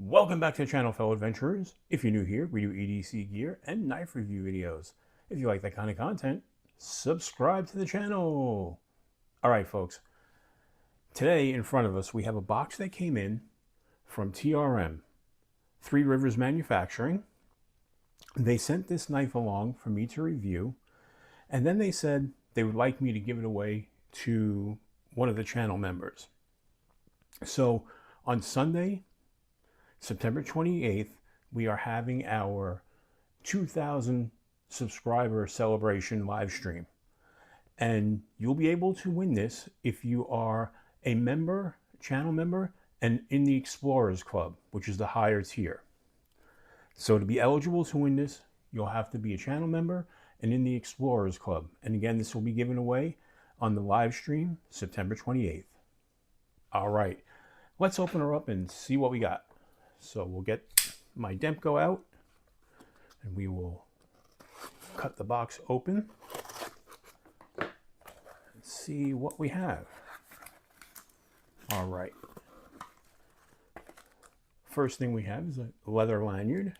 Welcome back to the channel, fellow adventurers. If you're new here, we do EDC gear and knife review videos. If you like that kind of content, subscribe to the channel. All right, folks. Today in front of us, we have a box that came in from TRM, Three Rivers Manufacturing. They sent this knife along for me to review, and then they said they would like me to give it away to one of the channel members. So on Sunday, September 28th, we are having our 2,000 subscriber celebration live stream. And you'll be able to win this if you are a member, channel member, and in the Explorers Club, which is the higher tier. So to be eligible to win this, you'll have to be a channel member and in the Explorers Club. And again, this will be given away on the live stream, September 28th. All right, let's open her up and see what we got. So we'll get my Demko out and we will cut the box open and see what we have. All right. First thing we have is a leather lanyard.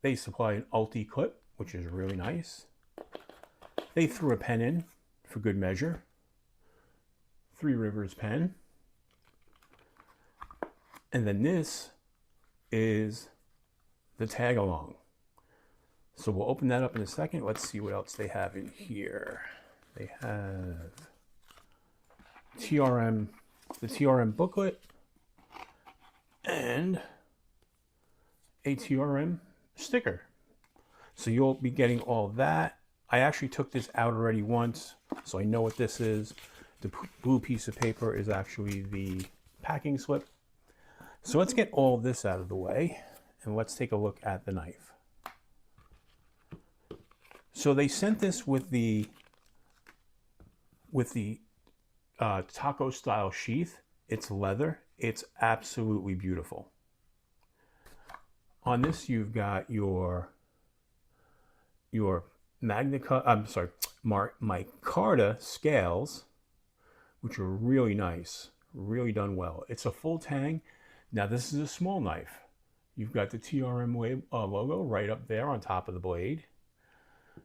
They supply an ulti clip, which is really nice. They threw a pen in for good measure. Three Rivers pen. And then this is the tag along. So we'll open that up in a second. Let's see what else they have in here. They have the TRM booklet, and a TRM sticker. So you'll be getting all that. I actually took this out already once, so I know what this is. The blue piece of paper is actually the packing slip. So let's get all this out of the way and let's take a look at the knife. So they sent this with the taco style sheath. It's leather. It's absolutely beautiful. On this, you've got your MagnaCut, micarta scales, which are really nice, really done well. It's a full tang. Now this is a small knife. You've got the TRM logo right up there on top of the blade.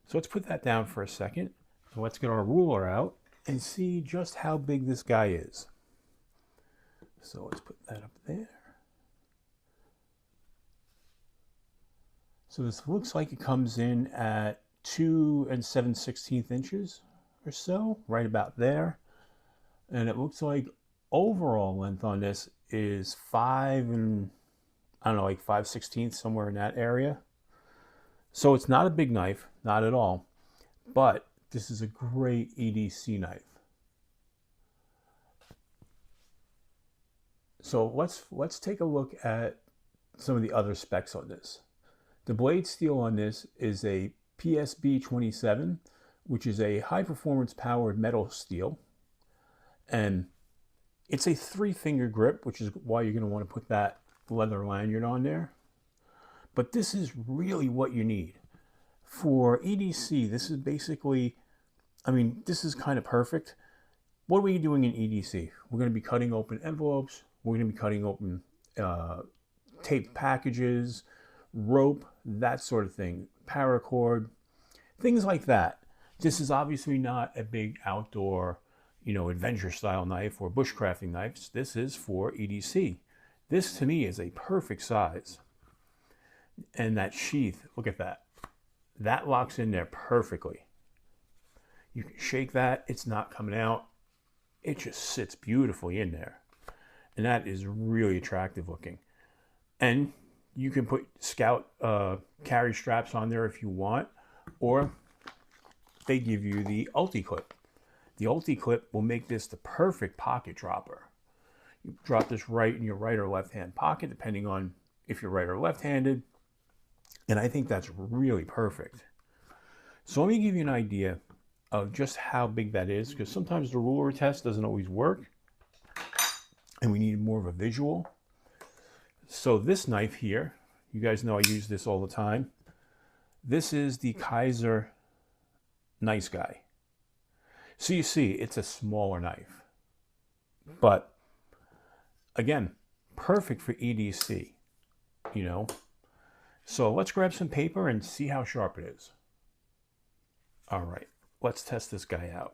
So let's put that down for a second. And let's get our ruler out and see just how big this guy is. So let's put that up there. So this looks like it comes in at 2 7/16 inches or so, right about there. And it looks like overall length on this is 5 5/16, somewhere in that area. So it's not a big knife, not at all, but this is a great EDC knife. So let's take a look at some of the other specs on this. The blade steel on this is a PSB 27, which is a high performance powered metal steel, and it's a 3-finger grip, which is why you're going to want to put that leather lanyard on there. But this is really what you need. For EDC, this is basically, this is kind of perfect. What are we doing in EDC? We're going to be cutting open envelopes. We're going to be cutting open taped packages, rope, that sort of thing, paracord, things like that. This is obviously not a big outdoor adventure style knife or bushcrafting knives. This is for EDC. This to me is a perfect size. And that sheath, look at that. That locks in there perfectly. You can shake that, it's not coming out. It just sits beautifully in there. And that is really attractive looking. And you can put Scout carry straps on there if you want, or they give you the ulti clip. The ulti clip will make this the perfect pocket dropper. You drop this right in your right or left hand pocket, depending on if you're right or left handed. And I think that's really perfect. So let me give you an idea of just how big that is, because sometimes the ruler test doesn't always work and we need more of a visual. So this knife here, you guys know I use this all the time. This is the Kaiser Nice Guy. So you see, it's a smaller knife. But again, perfect for EDC, you know. So let's grab some paper and see how sharp it is. All right, let's test this guy out.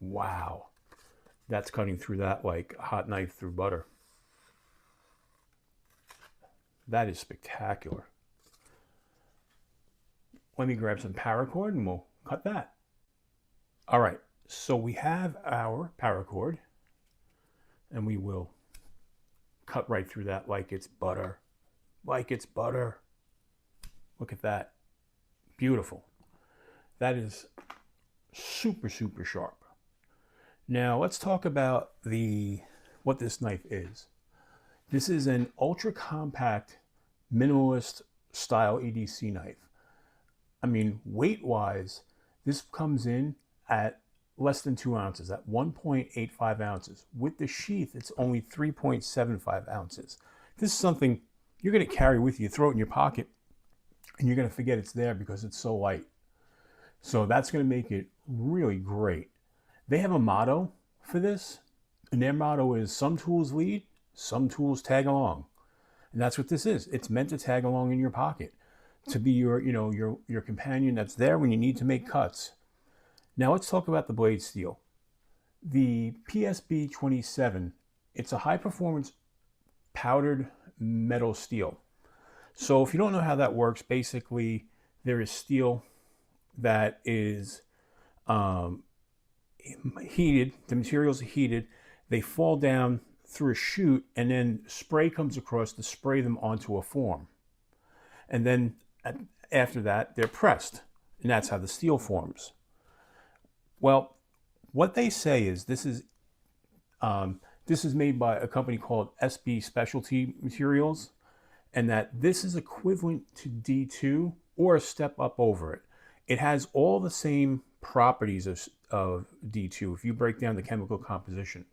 Wow, that's cutting through that like a hot knife through butter. That is spectacular. Let me grab some paracord and we'll cut that. All right, so we have our paracord and we will cut right through that like it's butter. Like it's butter. Look at that. Beautiful. That is super, super sharp. Now let's talk about what this knife is. This is an ultra compact minimalist style EDC knife. I mean, weight wise, this comes in at less than 2 ounces, at 1.85 ounces. With the sheath, it's only 3.75 ounces. This is something you're going to carry with you, throw it in your pocket, and you're going to forget it's there because it's so light. So that's going to make it really great. They have a motto for this, and their motto is some tools lead, some tools tag along. And that's what this is. It's meant to tag along in your pocket, to be your, you know, your companion that's there when you need to make cuts. Now let's talk about the blade steel. The PSB 27, it's a high performance powdered metal steel. So if you don't know how that works, basically there is steel that is heated, the materials are heated, they fall down through a chute, and then spray comes across to spray them onto a form. And then after that, they're pressed, and that's how the steel forms. Well, what they say is this is made by a company called SB Specialty Materials, and that this is equivalent to D2 or a step up over it. It has all the same properties of D2 if you break down the chemical composition,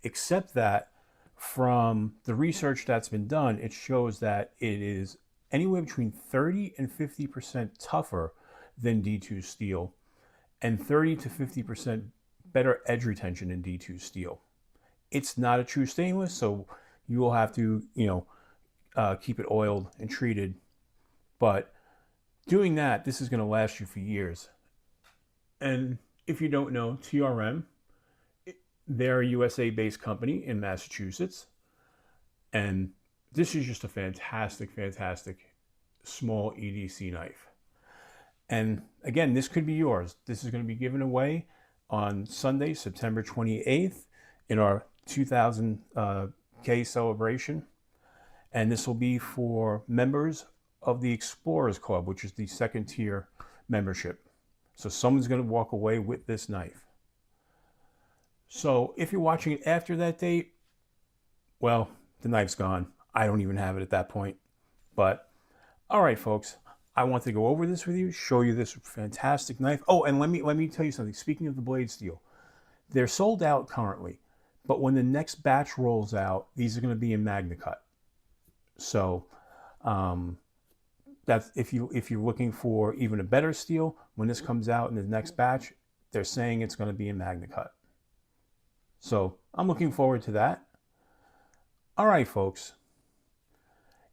except that from the research that's been done, it shows that it is anywhere between 30 and 50% tougher than D2 steel, and 30 to 50% better edge retention than D2 steel. It's not a true stainless, so you will have to, you know, keep it oiled and treated. But doing that, this is going to last you for years. And if you don't know, TRM, they're a USA-based company in Massachusetts. And this is just a fantastic, fantastic small EDC knife. And again, this could be yours. This is going to be given away on Sunday, September 28th in our 2000K celebration. And this will be for members of the Explorers Club, which is the second tier membership. So someone's going to walk away with this knife. So if you're watching it after that date, well, the knife's gone. I don't even have it at that point. But all right, folks, I want to go over this with you, show you this fantastic knife. Oh, and let me tell you something. Speaking of the blade steel, they're sold out currently, but when the next batch rolls out, these are going to be in MagnaCut. So that's if you're looking for even a better steel, when this comes out in the next batch, they're saying it's going to be in MagnaCut. So I'm looking forward to that. All right, folks.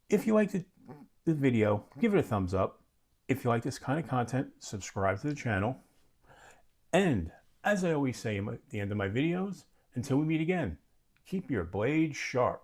If you liked the video, give it a thumbs up. If you like this kind of content, subscribe to the channel. And as I always say at the end of my videos, until we meet again, keep your blade sharp.